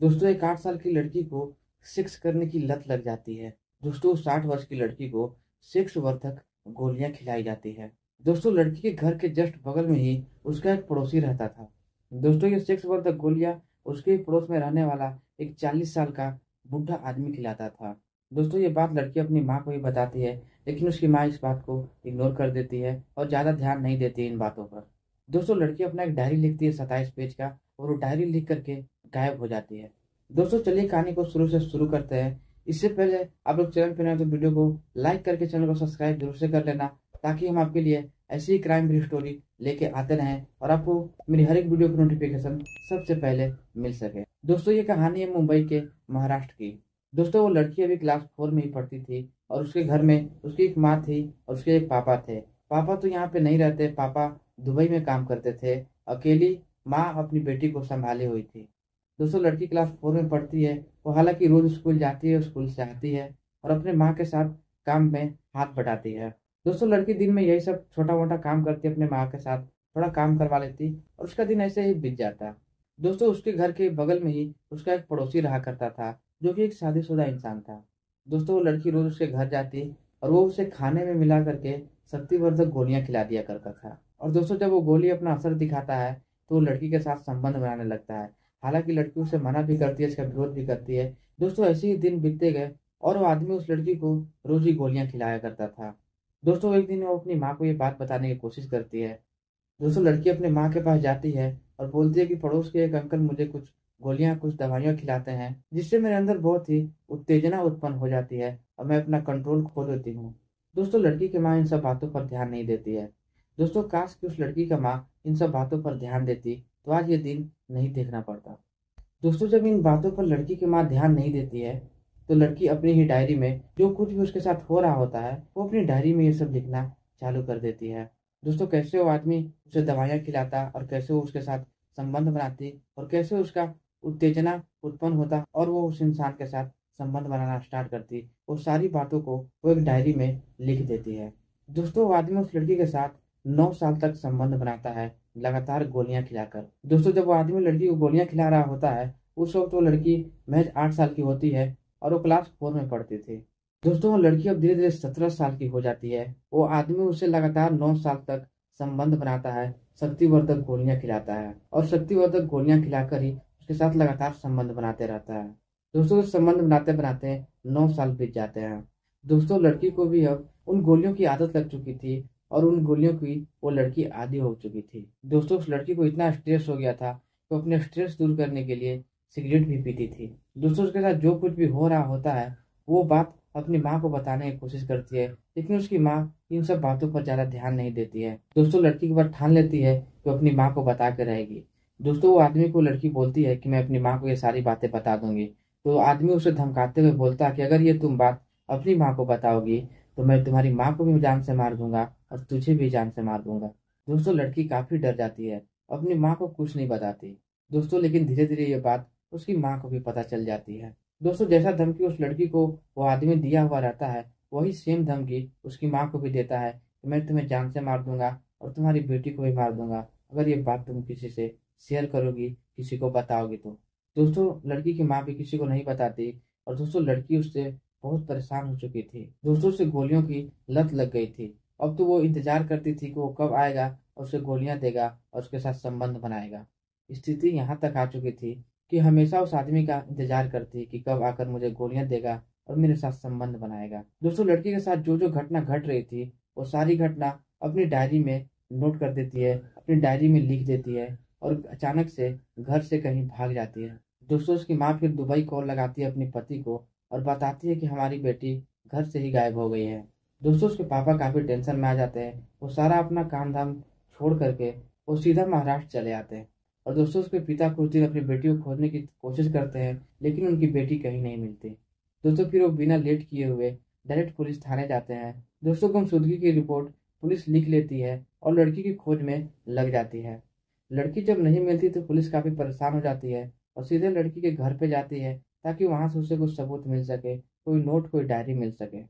दोस्तों एक 8 साल की लड़की को सेक्स करने की लत लग जाती है। दोस्तों 60 वर्ष की लड़की को सेक्स वर्धक गोलियां खिलाई जाती है। दोस्तों लड़की के घर के जस्ट बगल में ही उसका एक पड़ोसी रहता था। दोस्तों ये सेक्स वर्धक गोलियां उसके ही पड़ोस में रहने वाला एक 40 साल का बूढ़ा आदमी खिलाता था। दोस्तों ये बात लड़की अपनी माँ को ही बताती है, लेकिन उसकी माँ इस बात को इग्नोर कर देती है और ज़्यादा ध्यान नहीं देती इन बातों पर। दोस्तों लड़की अपना एक डायरी लिखती है 27 पेज का, और वो डायरी लिख करके गायब हो जाती है। दोस्तों चलिए कहानी को शुरू से शुरू करते हैं। इससे पहले आप लोग चैनल पर नए हैं तो वीडियो को लाइक करके चैनल को सब्सक्राइब जरूर से कर लेना, ताकि हम आपके लिए ऐसी ही क्राइम भरी स्टोरी लेके आते रहें और आपको मेरी हर एक वीडियो की नोटिफिकेशन सबसे पहले मिल सके। दोस्तों ये कहानी है मुंबई के महाराष्ट्र की। दोस्तों वो लड़की अभी क्लास 4 में ही पढ़ती थी और उसके घर में उसकी एक माँ थी और उसके एक पापा थे। पापा तो यहाँ पे नहीं रहते, पापा दुबई में काम करते थे। अकेली माँ अपनी बेटी को संभाली हुई थी। दोस्तों लड़की क्लास 4 में पढ़ती है। वो हालांकि रोज स्कूल जाती है, स्कूल से आती है और अपने माँ के साथ काम में हाथ बटाती है। दोस्तों लड़की दिन में यही सब छोटा मोटा काम करती है, अपने माँ के साथ थोड़ा काम करवा लेती और उसका दिन ऐसे ही बीत जाता। दोस्तों उसके घर के बगल में ही उसका एक पड़ोसी रहा करता था, जो कि एक शादीशुदा इंसान था। दोस्तों वो लड़की रोज उसके घर जाती और वो उसे खाने में मिला करके शक्तिवर्धक गोलियां खिला दिया करता था। और दोस्तों जब वो गोली अपना असर दिखाता है तो वो लड़की के साथ संबंध बनाने लगता है। हालांकि लड़की उसे मना भी करती है, इसका विरोध भी करती है। दोस्तों ऐसे ही दिन बीतते गए और वो आदमी उस लड़की को रोज ही गोलियां खिलाया करता था। दोस्तों एक दिन वो अपनी माँ को ये बात बताने की कोशिश करती है। दोस्तों लड़की अपने माँ के पास जाती है और बोलती है कि पड़ोस के एक अंकल मुझे कुछ गोलियां कुछ दवाइयां खिलाते हैं, जिससे मेरे अंदर बहुत ही उत्तेजना उत्पन्न हो जाती है और मैं अपना कंट्रोल खो देती हूँ। दोस्तों लड़की की माँ इन सब बातों पर ध्यान नहीं देती है। दोस्तों काश कि उस लड़की का माँ इन सब बातों पर ध्यान देती तो आज ये दिन नहीं देखना पड़ता। दोस्तों जब इन बातों पर लड़की की माँ ध्यान नहीं देती है तो लड़की अपनी ही डायरी में जो कुछ भी उसके साथ हो रहा होता है वो अपनी डायरी में ये सब लिखना चालू कर देती है। दोस्तों कैसे वो आदमी उसे दवाइयाँ खिलाता और कैसे वो उसके साथ संबंध बनाती और कैसे उसका उत्तेजना उत्पन्न होता और वो उस इंसान के साथ संबंध बनाना स्टार्ट करती, वो सारी बातों को वो एक डायरी में लिख देती है। दोस्तों वो आदमी उस लड़की के साथ 9 साल तक संबंध बनाता है, लगातार गोलियां खिलाकर। दोस्तों जब वो आदमी लड़की को गोलियां खिला रहा होता है उस वक्त वो लड़की महज 8 साल की होती है और वो क्लास 4 में पढ़ती थी। दोस्तों वो लड़की अब धीरे धीरे 17 साल की हो जाती है। वो आदमी उससे लगातार 9 साल तक संबंध बनाता है, शक्तिवर्धक गोलियां खिलाता है और शक्तिवर्धक गोलियां खिलाकर ही उसके साथ लगातार संबंध बनाते रहता है। दोस्तों संबंध बनाते बनाते 9 साल बीत जाते हैं। दोस्तों लड़की को भी अब उन गोलियों की आदत लग चुकी थी और उन गोलियों की वो लड़की आदी हो चुकी थी। दोस्तों उस लड़की को इतना स्ट्रेस हो गया था कि वो अपने स्ट्रेस दूर करने के लिए सिगरेट भी पीती थी। दोस्तों उसके साथ जो कुछ भी हो रहा होता है वो बात अपनी माँ को बताने की कोशिश करती है, लेकिन उसकी माँ इन सब बातों पर ज़्यादा ध्यान नहीं देती है। दोस्तों लड़की एक बार ठान लेती है कि अपनी माँ को बता के रहेगी। दोस्तों वो आदमी को लड़की बोलती है कि मैं अपनी माँ को ये सारी बातें बता दूंगी। तो आदमी उसे धमकाते हुए बोलता है कि अगर ये तुम बात अपनी माँ को बताओगी तो मैं तुम्हारी माँ को भी जान से मार दूंगा और तुझे भी जान से मार दूंगा। दोस्तों लड़की काफी डर जाती है, अपनी माँ को कुछ नहीं बताती। दोस्तों लेकिन धीरे धीरे ये बात उसकी माँ को भी पता चल जाती है। दोस्तों जैसा धमकी उस लड़की को वो आदमी दिया हुआ रहता है, वही सेम धमकी उसकी माँ को भी देता है कि मैं तुम्हें जान से मार दूंगा और तुम्हारी बेटी को भी मार दूंगा अगर ये बात तुम किसी से शेयर करोगी, किसी को बताओगी तो। दोस्तों लड़की की माँ भी किसी को नहीं बताती और दोस्तों लड़की उससे बहुत परेशान हो चुकी थी। दोस्तों उसे गोलियों की लत लग गई थी। अब तो वो इंतजार करती थी कि वो कब आएगा और उसे गोलियां देगा और उसके साथ संबंध बनाएगा। स्थिति यहाँ तक आ चुकी थी कि हमेशा उस आदमी का इंतजार करती कि कब आकर मुझे गोलियां देगा और मेरे साथ संबंध बनाएगा। दोस्तों लड़की के साथ जो जो घटना घट रही थी वो सारी घटना अपनी डायरी में नोट कर देती है, अपनी डायरी में लिख देती है और अचानक से घर से कहीं भाग जाती है। दोस्तों उसकी माँ फिर दुबई कॉल लगाती है अपने पति को और बताती है कि हमारी बेटी घर से ही गायब हो गई है। दोस्तों उसके पापा काफी टेंशन में आ जाते हैं। वो सारा अपना काम धाम छोड़ करके वो सीधा महाराष्ट्र चले आते हैं। और दोस्तों उसके पिता कुछ दिन अपनी बेटी को खोजने की कोशिश करते हैं, लेकिन उनकी बेटी कहीं नहीं मिलती। दोस्तों फिर वो बिना लेट किए हुए डायरेक्ट पुलिस थाने जाते हैं। दोस्तों गुमशुदगी की रिपोर्ट पुलिस लिख लेती है और लड़की की खोज में लग जाती है। लड़की जब नहीं मिलती तो पुलिस काफी परेशान हो जाती है और सीधे लड़की के घर पे जाती है, ताकि वहां से उसे कुछ सबूत मिल सके, कोई नोट कोई डायरी मिल सके।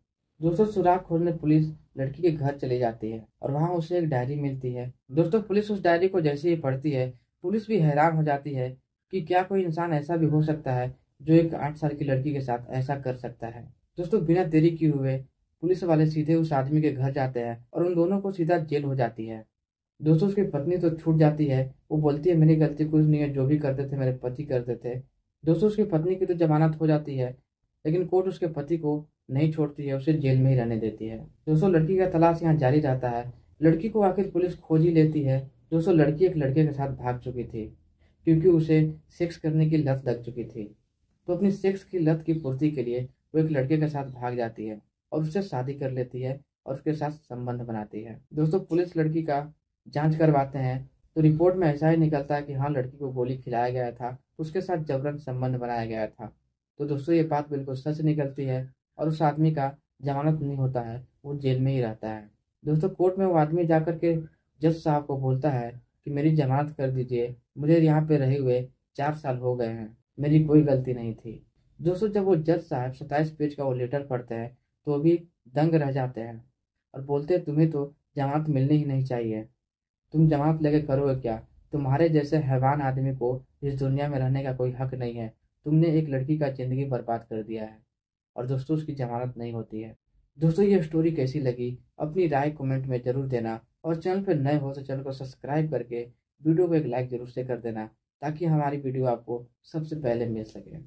दोस्तों सुराग खोजने पुलिस लड़की के घर चली जाती है और वहां उसे एक डायरी मिलती है। दोस्तों पुलिस उस डायरी को जैसे ही पढ़ती है पुलिस भी हैरान हो जाती है कि क्या कोई इंसान ऐसा भी हो सकता है जो एक 8 साल की लड़की के साथ ऐसा कर सकता है। दोस्तों बिना देरी किए हुए पुलिस वाले सीधे उस आदमी के घर जाते हैं और उन दोनों को सीधा जेल हो जाती है। दोस्तों उसकी पत्नी तो छूट जाती है, वो बोलती है मेरी गलती कुछ नहीं है, जो भी करते थे मेरे पति करते थे। दोस्तों उसकी पत्नी की तो जमानत हो जाती है, लेकिन कोर्ट उसके पति को नहीं छोड़ती है, उसे जेल में ही रहने देती है। दोस्तों लड़की का तलाश यहाँ जारी रहता है। लड़की को आखिर पुलिस खोज ही लेती है। दोस्तों लड़की एक लड़के के साथ भाग चुकी थी क्योंकि उसे सेक्स करने की लत लग चुकी थी। तो अपनी सेक्स की लत की पूर्ति के लिए वो एक लड़के के साथ भाग जाती है और उससे शादी कर लेती है और उसके साथ संबंध बनाती है। दोस्तों पुलिस लड़की का जांच करवाते हैं तो रिपोर्ट में ऐसा ही निकलता है कि हाँ लड़की को गोली खिलाया गया था, उसके साथ जबरन संबंध बनाया गया था। तो दोस्तों ये बात बिल्कुल सच निकलती है और उस आदमी का जमानत नहीं होता है, वो जेल में ही रहता है। दोस्तों कोर्ट में वो आदमी जाकर के जज साहब को बोलता है कि मेरी जमानत कर दीजिए, मुझे यहाँ पे रहे हुए 4 साल हो गए हैं, मेरी कोई गलती नहीं थी। दोस्तों जब वो जज साहब 27 पेज का वो लेटर पढ़ते हैं तो वो भी दंग रह जाते हैं और बोलते हैं तुम्हें तो जमानत मिलनी ही नहीं चाहिए, तुम जमानत लेके करोगे क्या? तुम्हारे जैसे हैवान आदमी को इस दुनिया में रहने का कोई हक नहीं है। तुमने एक लड़की का जिंदगी बर्बाद कर दिया है। और दोस्तों उसकी जमानत नहीं होती है। दोस्तों ये स्टोरी कैसी लगी अपनी राय कमेंट में जरूर देना और चैनल पर नए हो तो चैनल को सब्सक्राइब करके वीडियो को एक लाइक जरूर से कर देना ताकि हमारी वीडियो आपको सबसे पहले मिल सके।